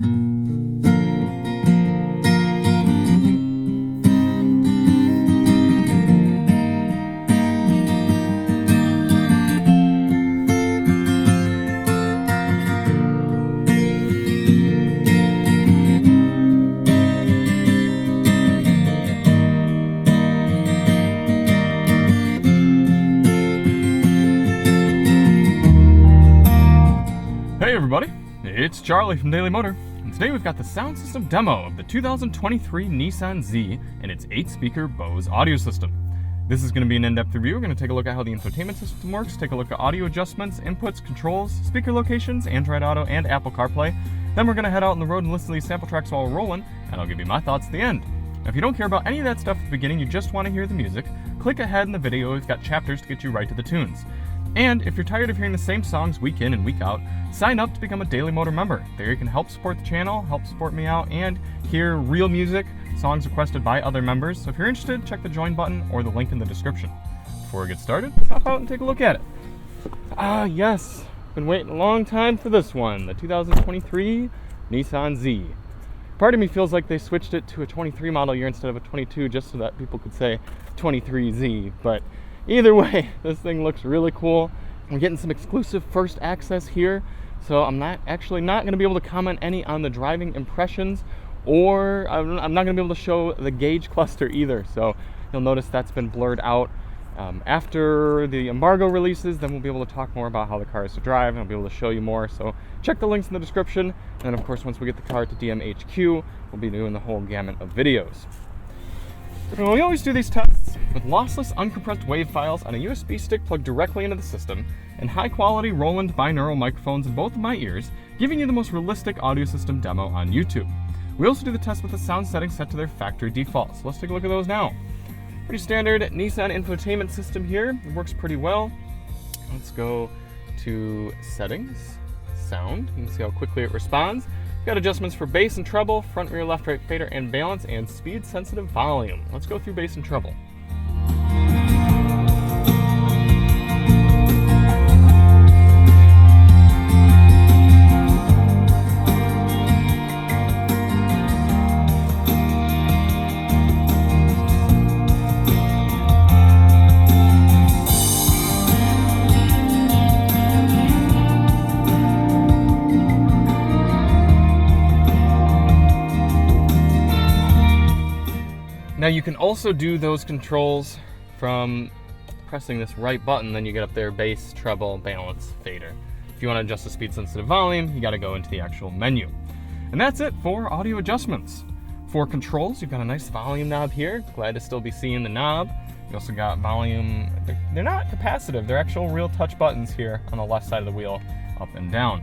Hey everybody, it's Charlie from Daily Motor, and today we've got the sound system demo of the 2023 Nissan Z and its 8-speaker Bose audio system. This is going to be an in-depth review. We're going to take a look at how the infotainment system works, take a look at audio adjustments, inputs, controls, speaker locations, Android Auto, and Apple CarPlay. Then we're going to head out on the road and listen to these sample tracks while we're rolling, and I'll give you my thoughts at the end. Now, if you don't care about any of that stuff at the beginning, you just want to hear the music, click ahead in the video. We've got chapters to get you right to the tunes. And if you're tired of hearing the same songs week in and week out, sign up to become a Daily Motor member. There you can help support the channel, help support me out, and hear real music, songs requested by other members. So if you're interested, check the join button or the link in the description. Before we get started, let's hop out and take a look at it. Yes, been waiting a long time for this one, the 2023 Nissan Z. Part of me feels like they switched it to a 23 model year instead of a 22 just so that people could say 23Z, but either way, this thing looks really cool. I'm getting some exclusive first access here, so I'm not going to be able to comment any on the driving impressions, or I'm not going to be able to show the gauge cluster either, so you'll notice that's been blurred out. After the embargo releases, then we'll be able to talk more about how the car is to drive, and I'll be able to show you more, so check the links in the description, and then of course once we get the car to DMHQ, we'll be doing the whole gamut of videos. Well, we always do these tests with lossless, uncompressed WAV files on a USB stick plugged directly into the system, and high-quality Roland binaural microphones in both of my ears, giving you the most realistic audio system demo on YouTube. We also do the test with the sound settings set to their factory default, so let's take a look at those now. Pretty standard Nissan infotainment system here. It works pretty well. Let's go to settings, sound, and see how quickly it responds. We've got adjustments for bass and treble, front, rear, left, right, fader, and balance, and speed-sensitive volume. Let's go through bass and treble. Now you can also do those controls from pressing this right button, then you get up there bass, treble, balance, fader. If you want to adjust the speed sensitive volume, you got to go into the actual menu. And that's it for audio adjustments. For controls, you've got a nice volume knob here. Glad to still be seeing the knob. You also got volume, they're not capacitive, they're actual real touch buttons here on the left side of the wheel, up and down.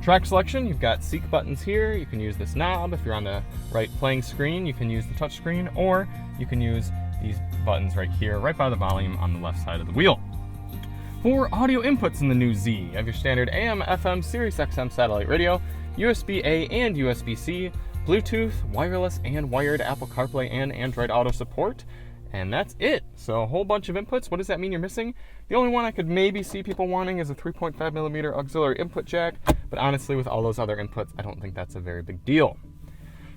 Track selection, you've got seek buttons here. You can use this knob. If you're on the right playing screen, you can use the touch screen, or you can use these buttons right here, right by the volume on the left side of the wheel. For audio inputs in the new Z, you have your standard AM, FM, Sirius XM satellite radio, USB-A and USB-C, Bluetooth, wireless and wired Apple CarPlay and Android Auto support. And that's it. So a whole bunch of inputs. What does that mean you're missing? The only one I could maybe see people wanting is a 3.5mm auxiliary input jack, but honestly with all those other inputs, I don't think that's a very big deal.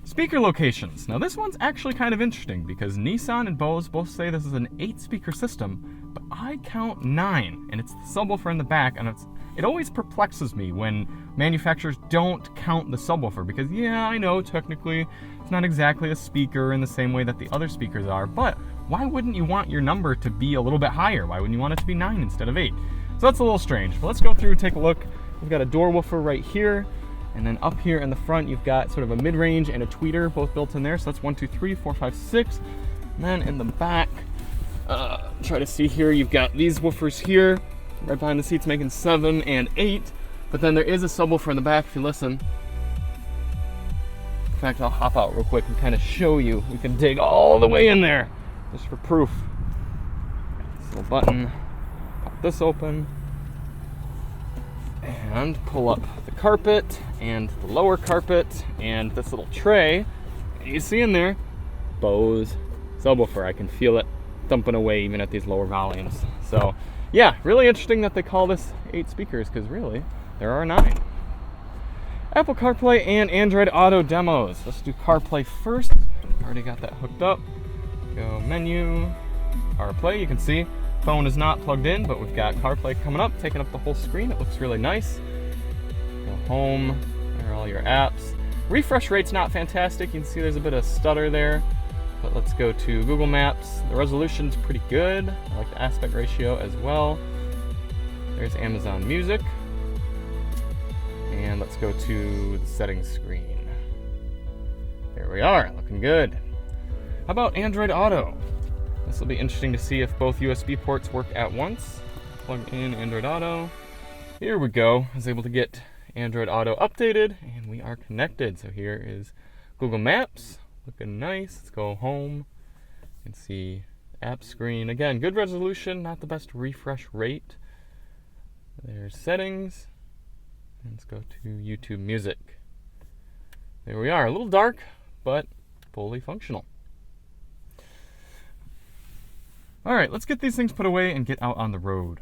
Speaker locations. Now this one's actually kind of interesting because Nissan and Bose both say this is an 8-speaker system, but I count 9, and it's the subwoofer in the back, and it always perplexes me when manufacturers don't count the subwoofer, because yeah, I know technically it's not exactly a speaker in the same way that the other speakers are, but why wouldn't you want your number to be a little bit higher? Why wouldn't you want it to be 9 instead of 8? So that's a little strange, but let's go through and take a look. We've got a door woofer right here, and then up here in the front, you've got sort of a mid-range and a tweeter, both built in there. So that's 1, 2, 3, 4, 5, 6. And then in the back, try to see here, you've got these woofers here, right behind the seats, making 7 and 8. But then there is a subwoofer in the back if you listen. In fact, I'll hop out real quick and kind of show you. We can dig all the way in there, just for proof. This little button, pop this open, and pull up the carpet and the lower carpet and this little tray. And you see in there, Bose subwoofer. I can feel it thumping away even at these lower volumes. So yeah, really interesting that they call this 8 speakers, because really there are 9. Apple CarPlay and Android Auto demos. Let's do CarPlay first. Already got that hooked up. Go menu, CarPlay. You can see phone is not plugged in, but we've got CarPlay coming up, taking up the whole screen. It looks really nice. Go home. There are all your apps. Refresh rate's not fantastic. You can see there's a bit of stutter there. But let's go to Google Maps. The resolution's pretty good. I like the aspect ratio as well. There's Amazon Music. And let's go to the settings screen. There we are, looking good. How about Android Auto? This will be interesting to see if both USB ports work at once. Plug in Android Auto. Here we go. I was able to get Android Auto updated, and we are connected. So here is Google Maps, looking nice. Let's go home and see app screen. Again, good resolution, not the best refresh rate. There's settings. Let's go to YouTube Music. There we are, a little dark, but fully functional. All right, let's get these things put away and get out on the road.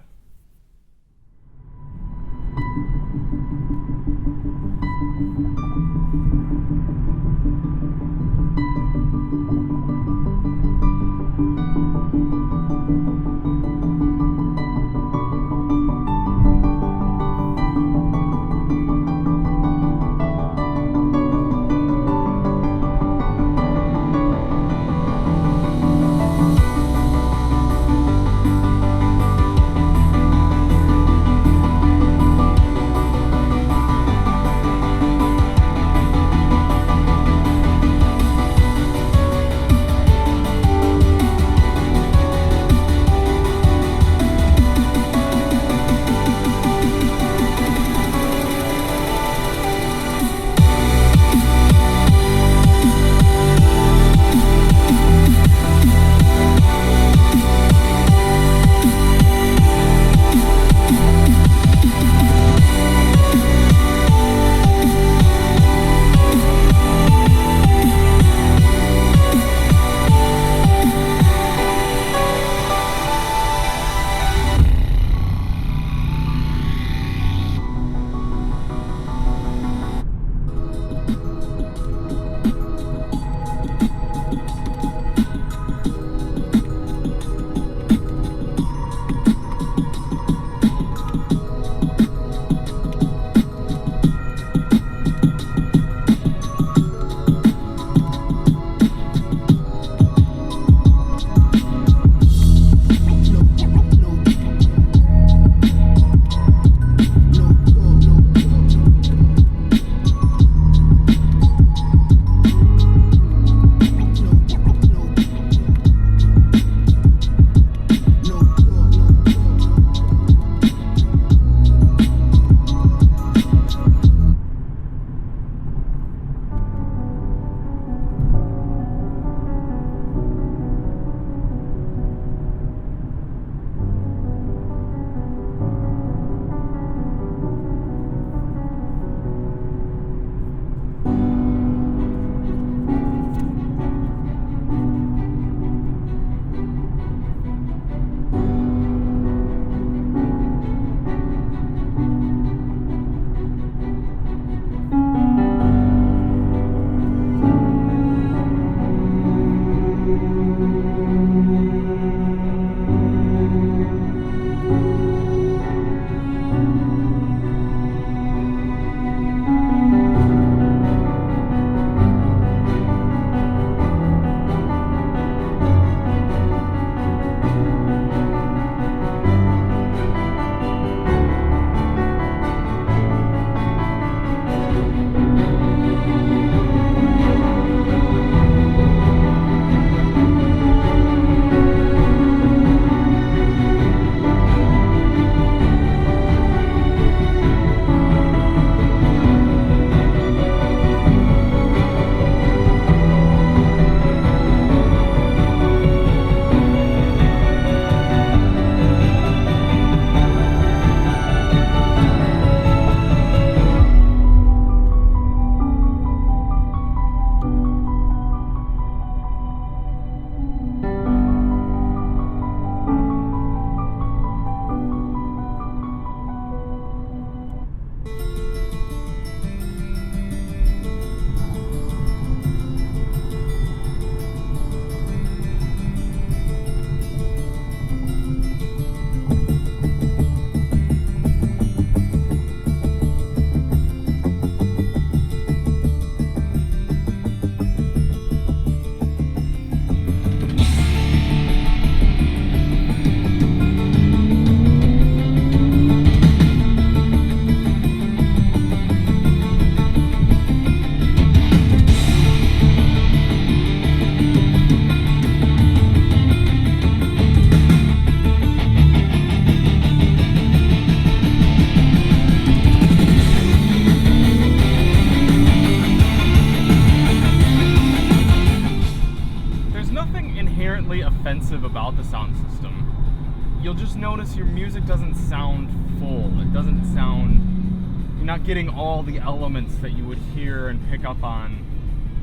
impressive about the sound system, you'll just notice your music doesn't sound full. It doesn't sound, you're not getting all the elements that you would hear and pick up on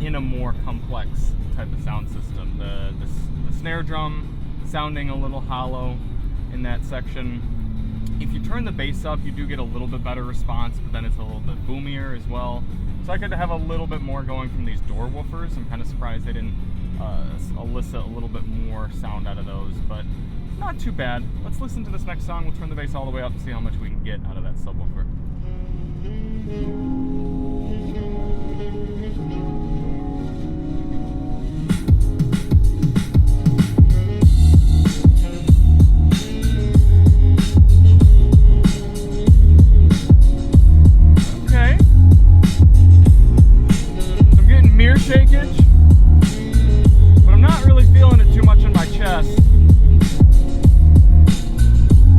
in a more complex type of sound system. The snare drum sounding a little hollow in that section. If you turn the bass up, you do get a little bit better response, but then it's a little bit boomier as well. So I could have a little bit more going from these door woofers. I'm kind of surprised they didn't elicit a little bit more sound out of those, but not too bad. Let's listen to this next song. We'll turn the bass all the way up and see how much we can get out of that subwoofer. Okay. I'm getting mirror shakeage, but I'm not really feeling it too much in my chest.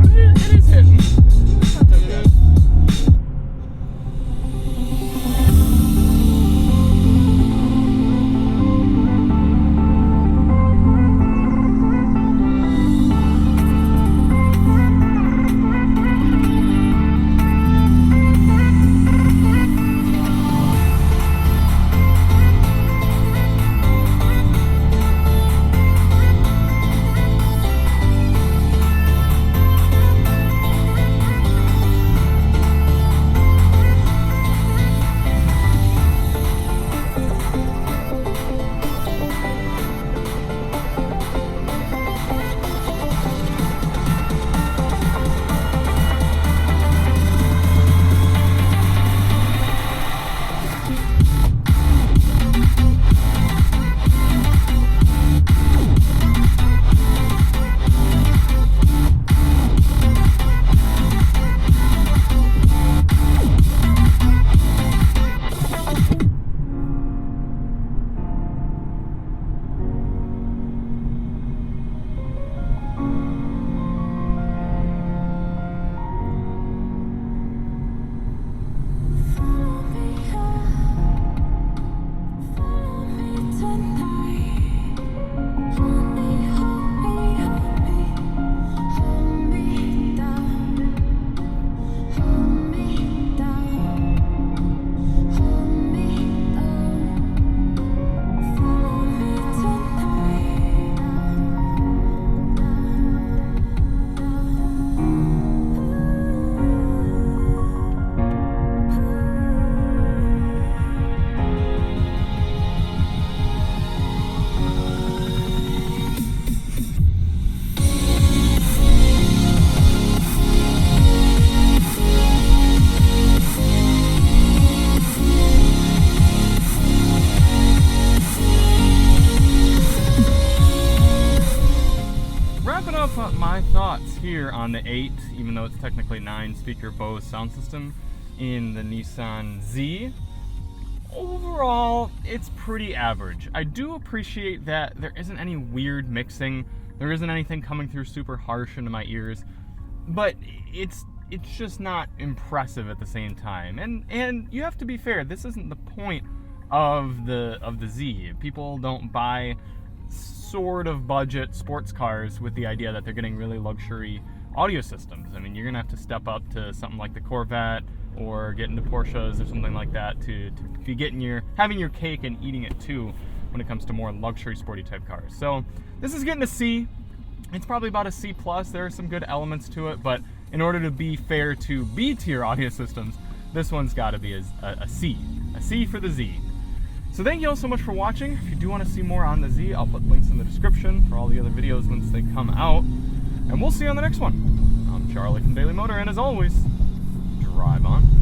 But it is hitting. It's not too bad. My thoughts here on the 8, even though it's technically 9-speaker Bose sound system in the Nissan Z. Overall, it's pretty average. I do appreciate that there isn't any weird mixing. There isn't anything coming through super harsh into my ears, but it's just not impressive at the same time. And you have to be fair. This isn't the point of the Z. People don't buy sort of budget sports cars with the idea that they're getting really luxury audio systems. I mean, you're gonna have to step up to something like the Corvette or get into Porsches or something like that to be having your cake and eating it too when it comes to more luxury sporty type cars. So this is getting a C. It's probably about a C+. There are some good elements to it, but in order to be fair to B tier audio systems, this one's got to be a C. A C for the Z. So thank you all so much for watching. If you do want to see more on the Z, I'll put links in the description for all the other videos once they come out. And we'll see you on the next one. I'm Charlie from Daily Motor, and as always, drive on.